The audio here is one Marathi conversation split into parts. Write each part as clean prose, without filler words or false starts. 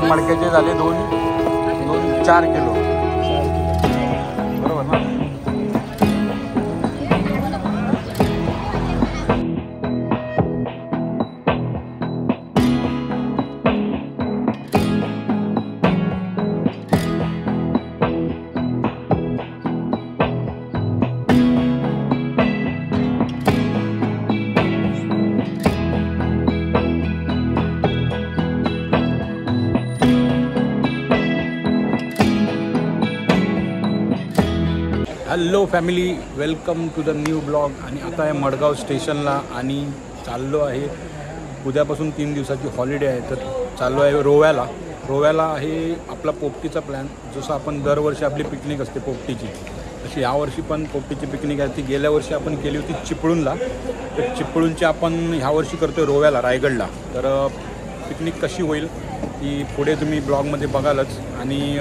मडक्याचे झाले 4 किलो बरोबर ना. Hello family, welcome to the new blog. आणि आता आहे मडगाव स्टेशनला आणि चाललो आहे. उद्यापासून 3 दिवसाची हॉलिडे आहे, तर चाललो आहे रोव्याला. रोव्याला आहे आपला पोपटीचा प्लॅन. जसं आपण दरवर्षी आपली पिकनिक असते पोपटीची, तशी यावर्षी पण पोपटीची पिकनिक आहे. ती गेल्या वर्षी आपण केली होती चिपळूणला, तर चिपळूणची आपण ह्यावर्षी करतो आहे रोव्याला, रायगडला. तर पिकनिक कशी होईल ती पुढे तुम्ही ब्लॉगमध्ये बघालच. आणि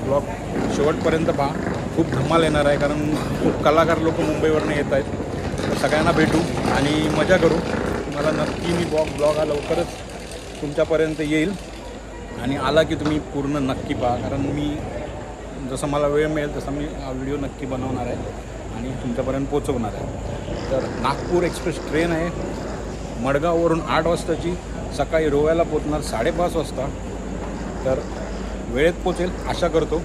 ब्लॉग शेवटपर्यंत पहा, खूप धमाल येणार आहे. कारण खूप कलाकार लोक मुंबईवरनं येत आहेत. तर सगळ्यांना भेटू आणि मजा करू. मला नक्की मी ब्लॉग हा लवकरच तुमच्यापर्यंत येईल. आणि आला की तुम्ही पूर्ण नक्की पहा, कारण मी जसं मला वेळ मिळेल तसं मी हा व्हिडिओ नक्की बनवणार आहे आणि तुमच्यापर्यंत पोचवणार आहे. तर नागपूर एक्सप्रेस ट्रेन आहे मडगाववरून 8 वाजताची. सकाळी रोव्याला पोचणार 5:30 वाजता. तर वेळेत पोचेल आशा करतो.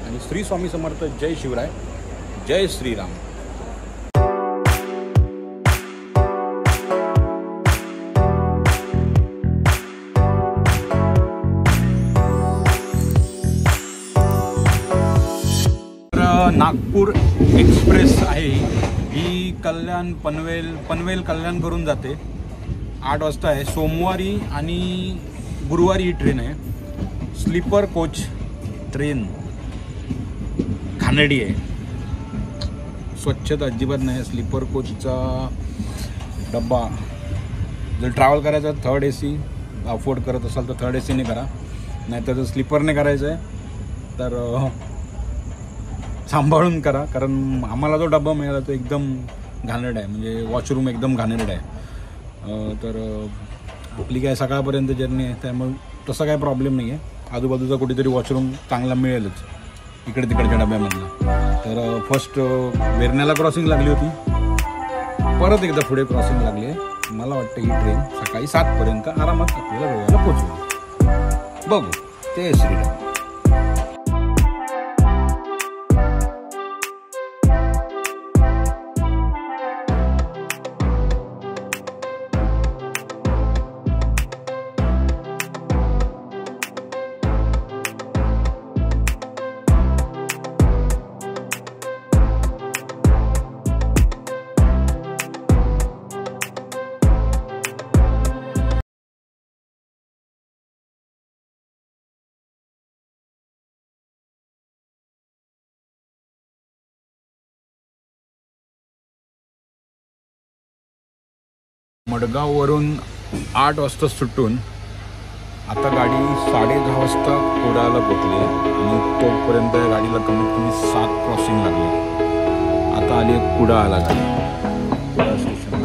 आणि श्री स्वामी समर्थ, जय शिवराय, जय श्रीराम. नागपूर एक्सप्रेस आहे ही कल्याण पनवेल कल्याण करून जाते. 8 वाजता आहे. सोमवारी आणि गुरुवारी ही ट्रेन आहे. स्लीपर कोच ट्रेन, घाणेरडी आहे, स्वच्छता अजिबात नाही. स्लीपर कोचचा डब्बा जर ट्रॅव्हल करायचं 3rd AC अफोर्ड करत असाल तर 3rd AC ने करा, नाहीतर जर स्लीपरने करायचं आहे तर सांभाळून करा. कारण आम्हाला जो डब्बा मिळाला तो एकदम घाणेरडा आहे, म्हणजे वॉशरूम एकदम घाणेरडा आहे. तर आपली काय सकाळपर्यंत जर्नी आहे, त्यामुळे तसा काय प्रॉब्लेम नाही आहे. आजूबाजूचा कुठेतरी वॉशरूम चांगला मिळेलच इकडे तिकडच्या डब्यामधला. तर फर्स्ट वेरण्याला क्रॉसिंग लागली होती, परत एकदा पुढे क्रॉसिंग लागली आहे. मला वाटतं ही ट्रेन सकाळी 7पर्यंत आरामात आपल्याला रोव्याला पोचवेल. बघू. ते श्रीराम. मडगाववरून 8 वाजता सुटून आता गाडी 10:30 वाजता कुडाळला पोचली आणि तोपर्यंत गाडीला कमीत कमी 7 क्रॉसिंग लागले. आता आली कुडाळला गाडी, कुडाळ स्टेशनला.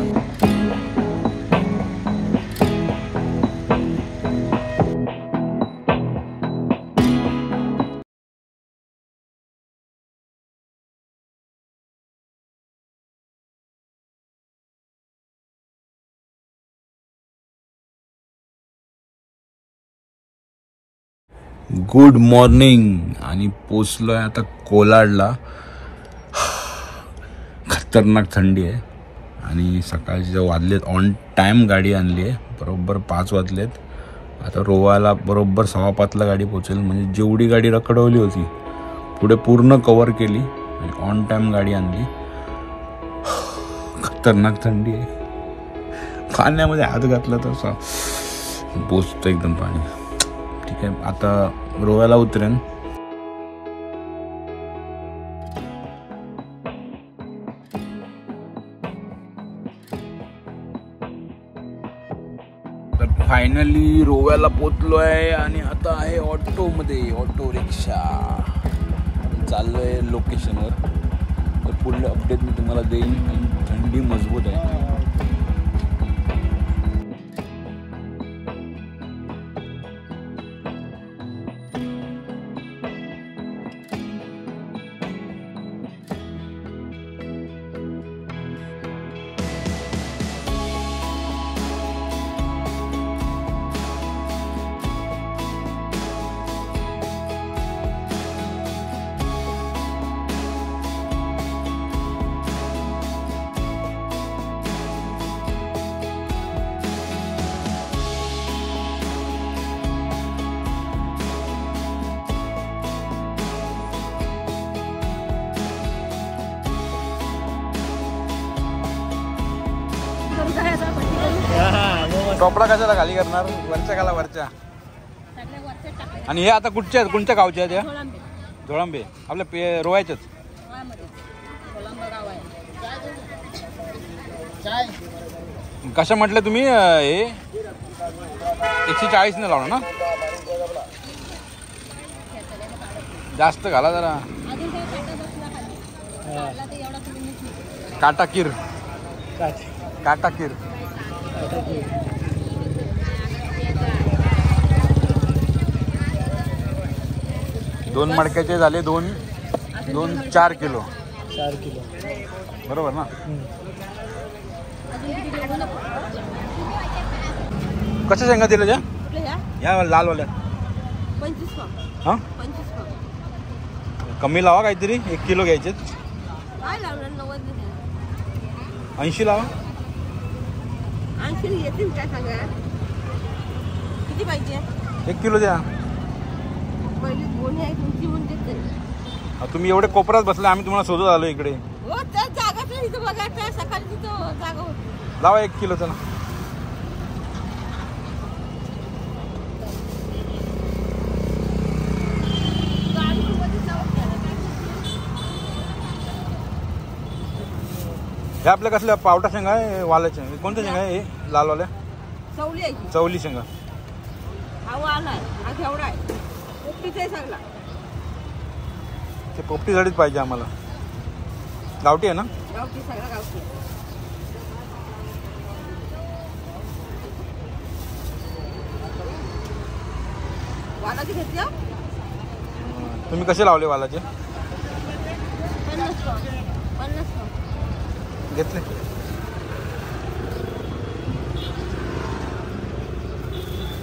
Good morning. आणि पोचलो आहे आता कोलाडला. खतरनाक थंडी आहे आणि सकाळचे वाजलेत, ऑन टाईम गाडी आणली आहे, बरोबर 5 वाजलेत. आता रोव्याला बरोबर 5:15ला गाडी पोचेल. म्हणजे जेवढी गाडी रखडवली होती पुढे पूर्ण कवर केली आणि ऑन टाईम गाडी आणली. खतरनाक थंडी आहे. पाण्यामध्ये हात घातला तर बोचतं एकदम पाणी. ठीक आहे, आता रोव्याला उतरेन. तर फायनली रोव्याला पोचलो आहे आणि आता आहे ऑटोमध्ये, ऑटो रिक्षा. चाललो आहे लोकेशनवर. तर पुढलं अपडेट मी तुम्हाला देईन. थंडी मजबूत आहे. टोपला कशाला खाली करणार? वरच्या खाला वरच्या. आणि हे आता कुठच्या आहेत, कोणत्या गावच्या आहेत या? धोळंबे. आपल्या रोवायच्याच. कशा म्हटलं तुम्ही? हे 140 ने लावणार ना? जास्त घाला जरा. काटाकीर. काटाकीर. दोन मडक्याचे झाले 4 किलो. 4 किलो बरोबर ना? कशा शेंगा दिल्या या लालवाल्या? 25. हां, कमी लावा काहीतरी. 1 किलो घ्यायचे. 80 लावा. 80 येतील काय सांगा? किती पाहिजे? 1 किलो द्या. पहिली कोणी आहे तुमची म्हणजे तुम्ही एवढे कोपऱ्यात बसले, आम्ही तुम्हाला शोधत आलो इकडे. हो तर जागाच नाही इथं बघायचं. सकाळी तिथं जागा होती. लावा 1 किलो. चला हे आपल्या कसल्या पावटा शेंगा आहे? वाल्याच्या कोणत्या शेंगा आहे? हे लालवाल्या चवली आहे. चवली शेंगा. हा वाला आहे, हा घेवडा आहे. पोपटीचा आहे सगळा. ते पोपटीसाठीच पाहिजे आम्हाला. गावठी आहे ना? गावठी, सगळा गावठी. वालाची घेतली. तुम्ही कसे लावले वालाचे? 50 घेतले.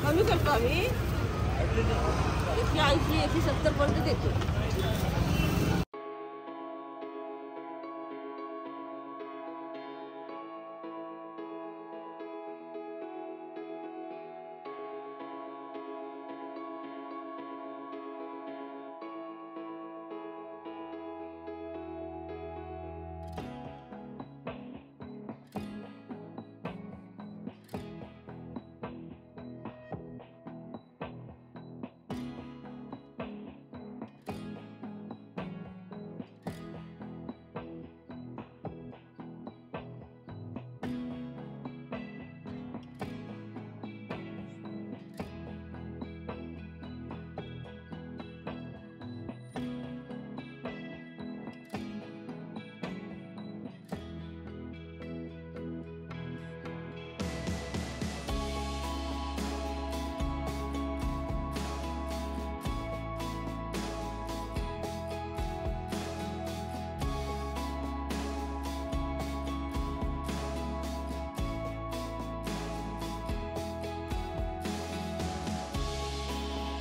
कमी करतो आम्ही. 180 170 पर्यंत देतो.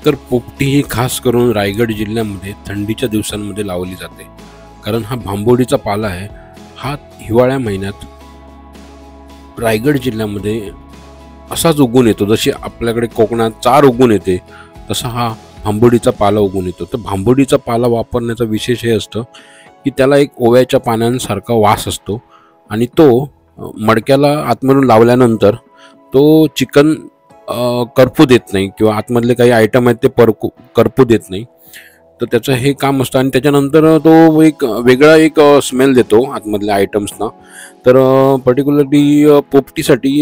तर पोपटी ही खास करून रायगड जिल्ह्यामध्ये थंडीच्या दिवसांमध्ये लावली जाते, कारण हा भांबोडीचा पाला आहे. हा हिवाळ्या महिन्यात रायगड जिल्ह्यामध्ये असाच उगून येतो. जशी आपल्याकडे कोकणात चार उगून येते, तसा हा भांबोडीचा पाला उगून येतो. तर भांबोडीचा पाला वापरण्याचं विशेष हे असतं की त्याला एक ओव्याच्या पानांसारखा वास असतो आणि तो मडक्याला आतमधून लावल्यानंतर तो चिकन करपू देत नाही किंवा आतमधले काही आयटम आहेत ते करपू देत नाही. तर त्याचं हे काम असतं आणि त्याच्यानंतर तो एक वेगळा एक स्मेल देतो आतमधल्या आयटम्सना. तर पर्टिक्युलरली पोपटीसाठी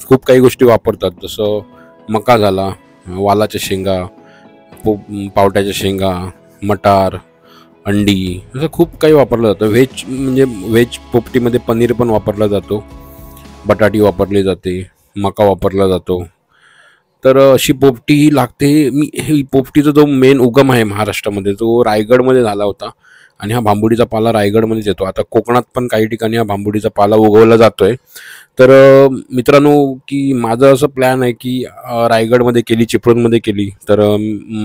खूप काही गोष्टी वापरतात, जसं मका झाला, वालाच्या शेंगा, पावट्याच्या शेंगा, मटार, अंडी, असं खूप काही वापरलं जातं. व्हेज पोपटीमध्ये पनीर पण वापरला जातो, बटाटी वापरली जाते, मका वापरला जातो. तर अशी पोपटी ही लागते. ही पोपटीचा जो मेन उगम आहे महाराष्ट्रामध्ये तो रायगडमध्ये झाला होता आणि हा भांबोडीचा पाला रायगडमध्येच येतो. आता कोकणात पण काही ठिकाणी हा भांबोडीचा पाला उगवला जातोय. तर मित्रांनो, की माझं असं प्लॅन आहे की रायगडमध्ये केली, चिपळूणमध्ये केली, तर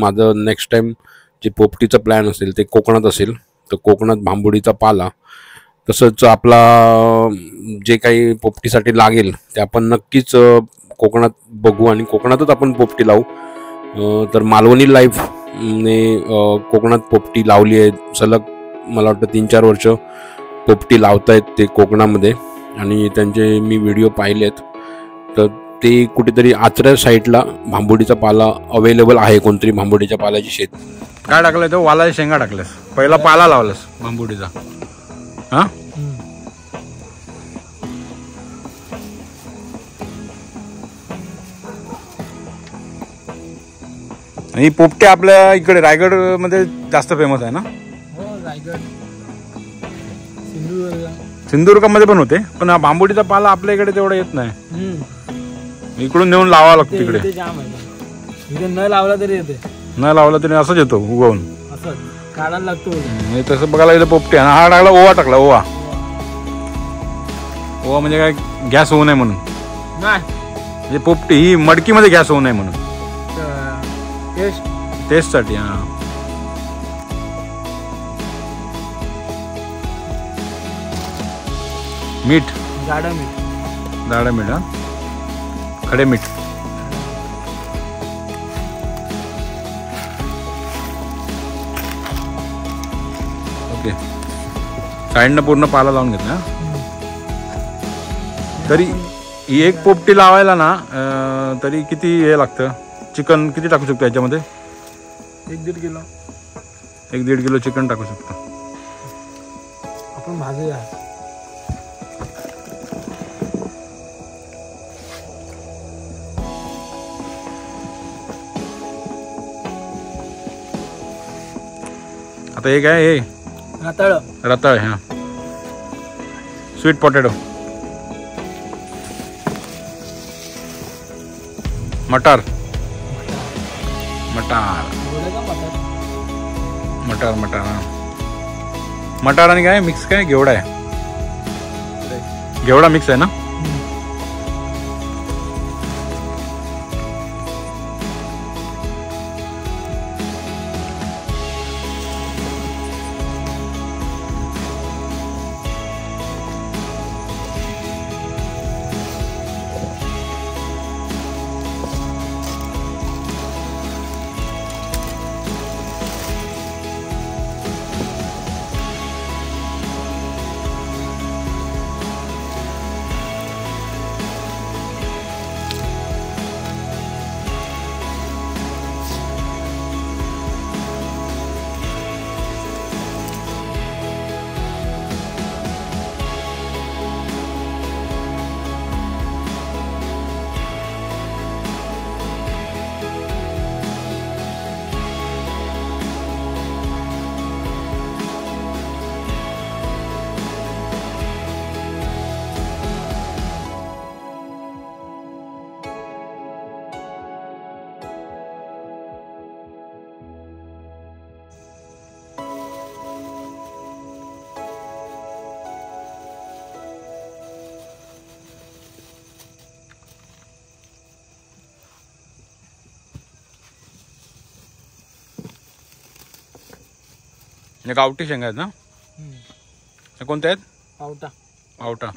माझं नेक्स्ट टाईम जे पोपटीचं प्लॅन असेल ते कोकणात असेल. तर कोकणात भांबोडीचा पाला, तसंच आपला जे काही पोपटीसाठी लागेल ते आपण नक्कीच कोकणात बघू आणि कोकणातच आपण पोपटी लावू. तर मालवणी लाईफने कोकणात पोपटी लावली आहे. सलग मला वाटतं 3-4 वर्ष पोपटी लावतायत ते कोकणामध्ये आणि त्यांचे मी व्हिडिओ पाहिलेत. तर ते कुठेतरी आचऱ्या साईडला भांबोडीचा पाला अवेलेबल आहे. कोणतरी भांबोडीच्या पाल्याची शेत. काय टाकलंय तो? वालाच्या शेंगा टाकल्यास. पहिला पाला लावलास भांबोडीचा. हा आणि पोपटे आपल्या इकडे रायगड मध्ये जास्त फेमस आहे ना? सिंधुदुर्गामध्ये पण होते, पण हा भांबोडीचा पाला आपल्या इकडे तेवढा येत नाही. इकडून नेऊन लावावा लागतो तिकडे. न लावला तरी येते, न लावला तरी असंच येतो उगवून. असं काढायला लागतो. तसं बघायला गेलं पोपटे. आणि हा टाकला ओवा. टाकला ओवा. ओवा म्हणजे काय? गॅस होऊ नये म्हणून. नाही म्हणजे पोपटी ही मडकीमध्ये गॅस होऊ नये म्हणून. टेस्ट साठी. हा मीठ. जाडं मीठ. जाडं मीठ. हा खडे मीठ. ओके. साईडनं पूर्ण पाला लावून घेतला. तरी ही एक पोपटी लावायला ना तरी किती हे लागतं? चिकन किती टाकू शकतो याच्यामध्ये? 1-1.5 किलो. 1-1.5 किलो चिकन टाकू शकतो आपण. भाजूया. आता हे काय? हे रताळ. हा स्वीट पोटॅटो. मटार. मटार आणि काय मिक्स? काय घेवडा आहे? घेवडा मिक्स आहे ना? गावठी शेंगा आहेत ना? कोणत्या आहेत? पावटा.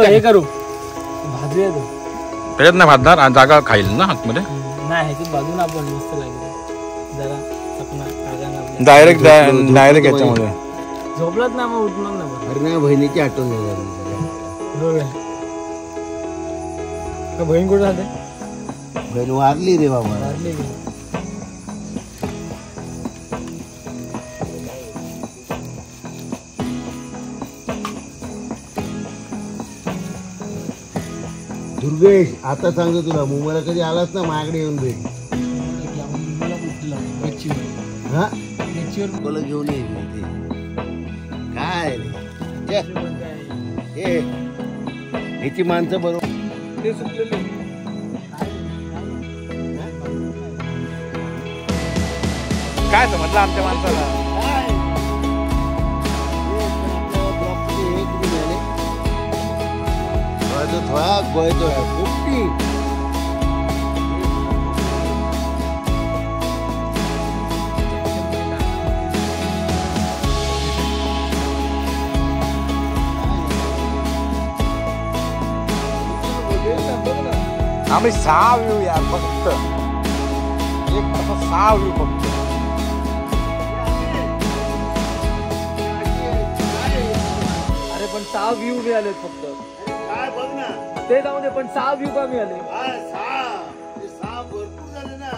हे करू. भाजूया तो. त्याच्यात नाही भाजणार. जागा खाईल ना आतमध्ये? नाही, ह्याच्यात भाजून आपण मस्त लागेल. जरा चकना डायरेक्ट याच्यामध्ये. झोपलात ना मग उठणार ना. अरे नाही, बहिणीची आठवण झाली. बहीण कुठे राहते? बहीण वारली रे बाबा. वारली. दुर्गेश, आता सांगतो तुला, मुंबईला कधी आलास ना माझ्याकडे येऊन भेट. हा तुला घेऊन येईल ते. काय ह्याची माणसं बरोबर. काय समजलं आमच्या माणसाला? थोडा गोयतोय पोपटी. आम्ही 6 व्ह्यू यार फक्त, एक असा 6 व्ह्यू फक्त. अरे पण 6 व्ह्यू मिळाले फक्त. काय बघ ना, ते जाऊ दे, पण 6 व्ह्यू का मिळाले? सहा भरपूर झाले ना.